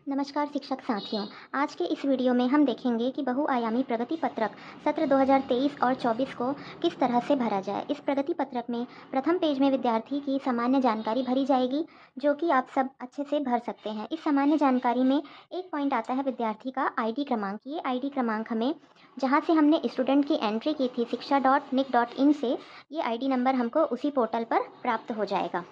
नमस्कार शिक्षक साथियों। आज के इस वीडियो में हम देखेंगे कि बहुआयामी प्रगति पत्रक सत्र 2023 और 24 को किस तरह से भरा जाए। इस प्रगति पत्रक में प्रथम पेज में विद्यार्थी की सामान्य जानकारी भरी जाएगी, जो कि आप सब अच्छे से भर सकते हैं। इस सामान्य जानकारी में एक पॉइंट आता है विद्यार्थी का आईडी क्रमांक। ये आईडी क्रमांक हमें जहाँ से हमने स्टूडेंट की एंट्री की थी शिक्षा.nic.in से, ये आईडी नंबर हमको उसी पोर्टल पर प्राप्त हो जाएगा।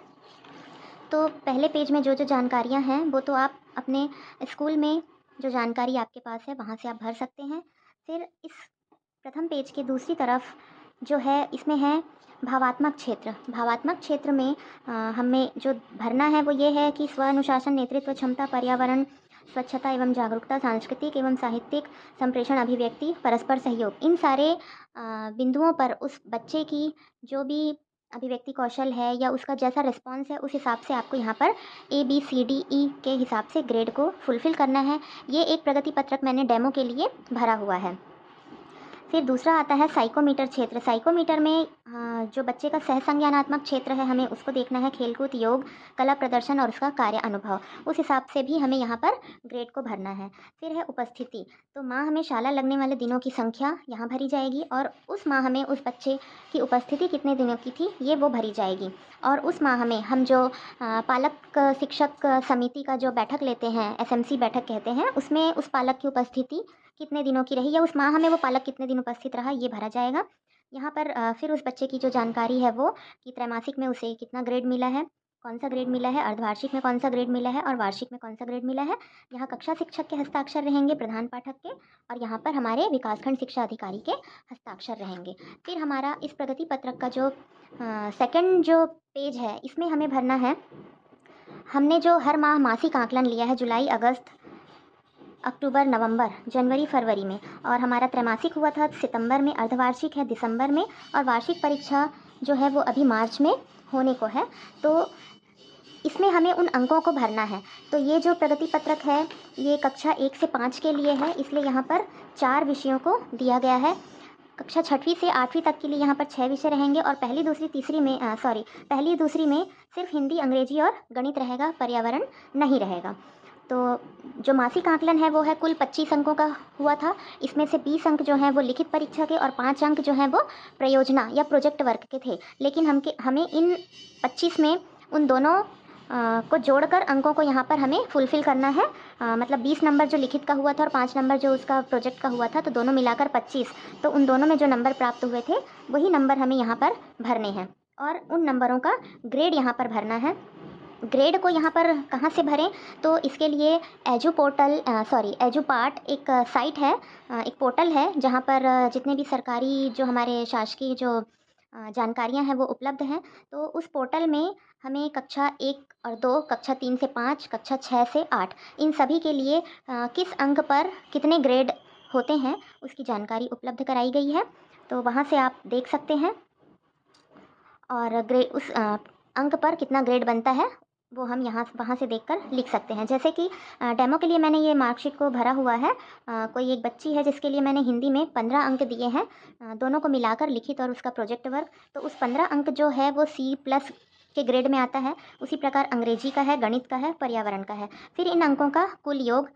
तो पहले पेज में जो जानकारियाँ हैं वो तो आप अपने स्कूल में जो जानकारी आपके पास है वहाँ से आप भर सकते हैं। फिर इस प्रथम पेज के दूसरी तरफ जो है इसमें है भावात्मक क्षेत्र। भावात्मक क्षेत्र में हमें जो भरना है वो ये है कि स्व अनुशासन, नेतृत्व क्षमता, पर्यावरण, स्वच्छता एवं जागरूकता, सांस्कृतिक एवं साहित्यिक संप्रेषण, अभिव्यक्ति, परस्पर सहयोग, इन सारे बिंदुओं पर उस बच्चे की जो भी अभिव्यक्ति कौशल है या उसका जैसा रिस्पॉन्स है उस हिसाब से आपको यहाँ पर ABCDE के हिसाब से ग्रेड को फुलफ़िल करना है। ये एक प्रगति पत्रक मैंने डेमो के लिए भरा हुआ है। फिर दूसरा आता है साइकोमीटर क्षेत्र। साइकोमीटर में जो बच्चे का सहसंज्ञानात्मक क्षेत्र है हमें उसको देखना है, खेलकूद, योग, कला प्रदर्शन और उसका कार्य अनुभव, उस हिसाब से भी हमें यहाँ पर ग्रेड को भरना है। फिर है उपस्थिति। तो माह हमें शाला लगने वाले दिनों की संख्या यहाँ भरी जाएगी और उस माह में उस बच्चे की उपस्थिति कितने दिनों की थी ये वो भरी जाएगी। और उस माह में हम जो पालक शिक्षक समिति का जो बैठक लेते हैं, SMC बैठक कहते हैं, उसमें उस पालक की उपस्थिति कितने दिनों की रही या उस माह में वो पालक कितने दिन उपस्थित रहा ये भरा जाएगा। यहाँ पर फिर उस बच्चे की जो जानकारी है वो कि त्रैमासिक में उसे कितना ग्रेड मिला है, कौन सा ग्रेड मिला है, अर्धवार्षिक में कौन सा ग्रेड मिला है और वार्षिक में कौन सा ग्रेड मिला है। यहाँ कक्षा शिक्षक के हस्ताक्षर रहेंगे, प्रधान पाठक के, और यहाँ पर हमारे विकासखंड शिक्षा अधिकारी के हस्ताक्षर रहेंगे। फिर हमारा इस प्रगति पत्रक का जो सेकंड जो पेज है इसमें हमें भरना है, हमने जो हर माह मासिक आकलन लिया है जुलाई, अगस्त, अक्टूबर, नवंबर, जनवरी, फरवरी में, और हमारा त्रैमासिक हुआ था सितंबर में, अर्धवार्षिक है दिसंबर में, और वार्षिक परीक्षा जो है वो अभी मार्च में होने को है। तो इसमें हमें उन अंकों को भरना है। तो ये जो प्रगति पत्रक है ये कक्षा 1 से 5 के लिए है, इसलिए यहाँ पर 4 विषयों को दिया गया है। कक्षा 6वीं से 8वीं तक के लिए यहाँ पर 6 विषय रहेंगे और पहली दूसरी में सिर्फ हिंदी, अंग्रेजी और गणित रहेगा, पर्यावरण नहीं रहेगा। तो जो मासिक आकलन है वो है कुल 25 अंकों का हुआ था। इसमें से 20 अंक जो हैं वो लिखित परीक्षा के और 5 अंक जो हैं वो प्रयोजना या प्रोजेक्ट वर्क के थे। लेकिन हमें इन 25 में उन दोनों को जोड़कर अंकों को यहाँ पर हमें फुलफ़िल करना है। मतलब 20 नंबर जो लिखित का हुआ था और 5 नंबर जो उसका प्रोजेक्ट का हुआ था, तो दोनों मिलाकर 25। तो उन दोनों में जो नंबर प्राप्त हुए थे वही नंबर हमें यहाँ पर भरने हैं और उन नंबरों का ग्रेड यहाँ पर भरना है। ग्रेड को यहाँ पर कहाँ से भरें, तो इसके लिए एजू पार्ट एक साइट है, एक पोर्टल है जहाँ पर जितने भी सरकारी जो हमारे शासकीय जो जानकारियाँ हैं वो उपलब्ध हैं। तो उस पोर्टल में हमें कक्षा 1 और 2, कक्षा 3 से 5, कक्षा 6 से 8, इन सभी के लिए किस अंक पर कितने ग्रेड होते हैं उसकी जानकारी उपलब्ध कराई गई है। तो वहाँ से आप देख सकते हैं और उस अंक पर कितना ग्रेड बनता है वो हम वहाँ से देखकर लिख सकते हैं। जैसे कि डेमो के लिए मैंने ये मार्कशीट को भरा हुआ है। कोई एक बच्ची है जिसके लिए मैंने हिंदी में 15 अंक दिए हैं, दोनों को मिलाकर लिखित और उसका प्रोजेक्ट वर्क। तो उस 15 अंक जो है वो C+ के ग्रेड में आता है। उसी प्रकार अंग्रेजी का है, गणित का है, पर्यावरण का है। फिर इन अंकों का कुल योग,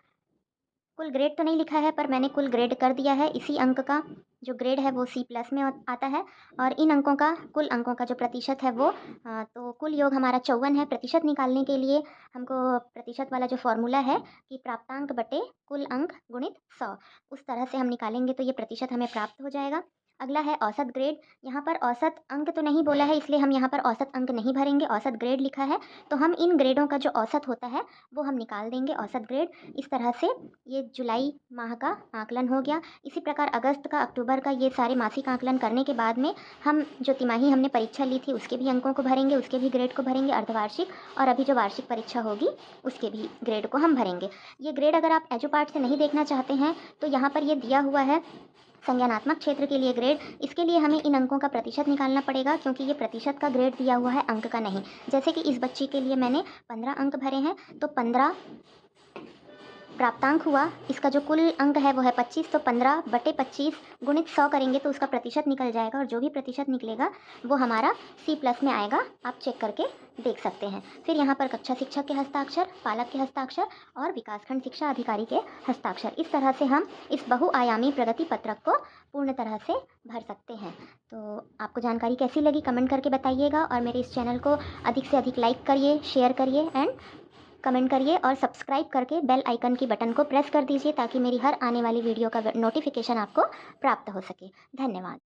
कुल ग्रेड तो नहीं लिखा है पर मैंने कुल ग्रेड कर दिया है। इसी अंक का जो ग्रेड है वो C+ में आता है और इन अंकों का कुल अंकों का जो प्रतिशत है वो तो कुल योग हमारा 54 है। प्रतिशत निकालने के लिए हमको प्रतिशत वाला जो फॉर्मूला है कि प्राप्तांक बटे कुल अंक गुणित 100, उस तरह से हम निकालेंगे तो ये प्रतिशत हमें प्राप्त हो जाएगा। अगला है औसत ग्रेड। यहाँ पर औसत अंक तो नहीं बोला है इसलिए हम यहाँ पर औसत अंक नहीं भरेंगे, औसत ग्रेड लिखा है। तो हम इन ग्रेडों का जो औसत होता है वो हम निकाल देंगे, औसत ग्रेड। इस तरह से ये जुलाई माह का आकलन हो गया। इसी प्रकार अगस्त का, अक्टूबर का, ये सारे मासिक आकलन करने के बाद में हम जो तिमाही हमने परीक्षा ली थी उसके भी अंकों को भरेंगे, उसके भी ग्रेड को भरेंगे, अर्धवार्षिक और अभी जो वार्षिक परीक्षा होगी उसके भी ग्रेड को हम भरेंगे। ये ग्रेड अगर आप एजुपार्ट से नहीं देखना चाहते हैं तो यहाँ पर ये दिया हुआ है संज्ञानात्मक क्षेत्र के लिए ग्रेड। इसके लिए हमें इन अंकों का प्रतिशत निकालना पड़ेगा क्योंकि ये प्रतिशत का ग्रेड दिया हुआ है, अंक का नहीं। जैसे कि इस बच्ची के लिए मैंने 15 अंक भरे हैं तो 15 प्राप्तांक हुआ, इसका जो कुल अंक है वो है 25, तो 15/25 गुणित 100 करेंगे तो उसका प्रतिशत निकल जाएगा, और जो भी प्रतिशत निकलेगा वो हमारा C+ में आएगा। आप चेक करके देख सकते हैं। फिर यहाँ पर कक्षा शिक्षक के हस्ताक्षर, पालक के हस्ताक्षर और विकासखंड शिक्षा अधिकारी के हस्ताक्षर। इस तरह से हम इस बहुआयामी प्रगति पत्रक को पूर्ण तरह से भर सकते हैं। तो आपको जानकारी कैसी लगी कमेंट करके बताइएगा, और मेरे इस चैनल को अधिक से अधिक लाइक करिए, शेयर करिए एंड कमेंट करिए, और सब्सक्राइब करके बेल आइकन की बटन को प्रेस कर दीजिए ताकि मेरी हर आने वाली वीडियो का नोटिफिकेशन आपको प्राप्त हो सके। धन्यवाद।